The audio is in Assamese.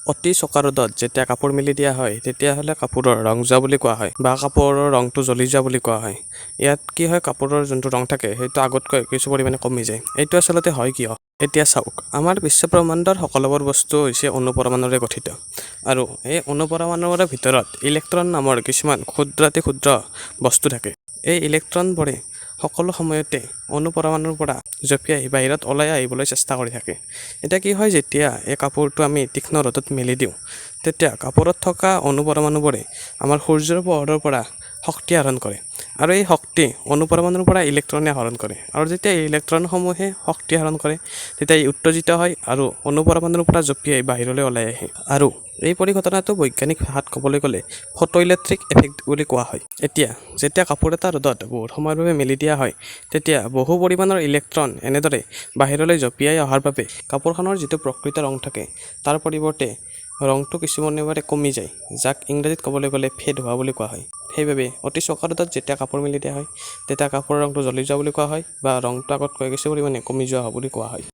অতি চোকা ৰ'দত যেতিয়া কাপোৰ মেলি দিয়া হয় তেতিয়াহ'লে কাপোৰৰ ৰং যোৱা বুলি কোৱা হয় বা কাপোৰৰ ৰংটো জ্বলি যোৱা বুলি কোৱা হয়। ইয়াত কি হয়, কাপোৰৰ যোনটো ৰং থাকে সেইটো আগতকৈ কিছু পৰিমাণে কমি যায়। এইটো আচলতে হয় কিয়? এতিয়া চাওক, আমাৰ বিশ্বব্ৰহ্মাণ্ডৰ সকলোবোৰ বস্তু হৈছে অণু-পৰমাণুৰে গঠিত আৰু এই অণু-পৰমাণুৰ ভিতৰত ইলেক্ট্ৰন নামৰ কিছুমান ক্ষুদ্ৰাতি ক্ষুদ্ৰ বস্তু থাকে। এই ইলেক্ট্ৰনবোৰে সকলো সময়তে অণু-পৰমাণুৰ পৰা জঁপিয়াই বাহিৰত ওলাই আহিবলৈ চেষ্টা কৰি থাকে। এতিয়া কি হয়, যেতিয়া এই কাপোৰটো আমি তীক্ষ্ণ ৰ'দত মেলি দিওঁ তেতিয়া কাপোৰত থকা অণু-পৰমাণুবোৰে আমাৰ সূৰ্যৰ পোহৰৰ পৰা শক্তি আহৰণ কৰে আৰু এই শক্তি অণু-পৰমাণুৰ পৰা ইলেক্ট্ৰনে আহৰণ কৰে আৰু যেতিয়া এই ইলেক্ট্ৰনসমূহে শক্তি আহৰণ কৰে তেতিয়া ই উত্তেজিত হয় আৰু অণু-পৰমাণুৰ পৰা জঁপিয়াই বাহিৰলৈ ওলাই আহে আৰু এই পৰিঘটনাটো বৈজ্ঞানিক ভাষাত ক'বলৈ গ'লে ফটোইলেক্ট্ৰিক এফেক্ট বুলি কোৱা হয়। এতিয়া যেতিয়া কাপোৰ এটা ৰ'দত বহুত সময়ৰ বাবে মেলি দিয়া হয় তেতিয়া বহু পৰিমাণৰ ইলেক্ট্ৰন এনেদৰে বাহিৰলৈ জঁপিয়াই অহাৰ বাবে কাপোৰখনৰ যিটো প্ৰকৃত ৰং থাকে তাৰ পৰিৱৰ্তে ৰংটো কিছু পৰিমাণে কমি যায়, যাক ইংৰাজীত ক'বলৈ গ'লে ফেড হোৱা বুলি কোৱা হয়। সেইবাবে অতি চোকা ৰ'দত যেতিয়া কাপোৰ মেলি দিয়া হয় তেতিয়া কাপোৰৰ ৰংটো জ্বলি যোৱা বুলি কোৱা হয় বা ৰংটো আগতকৈ কিছু পৰিমাণে কমি যোৱা বুলি কোৱা হয়।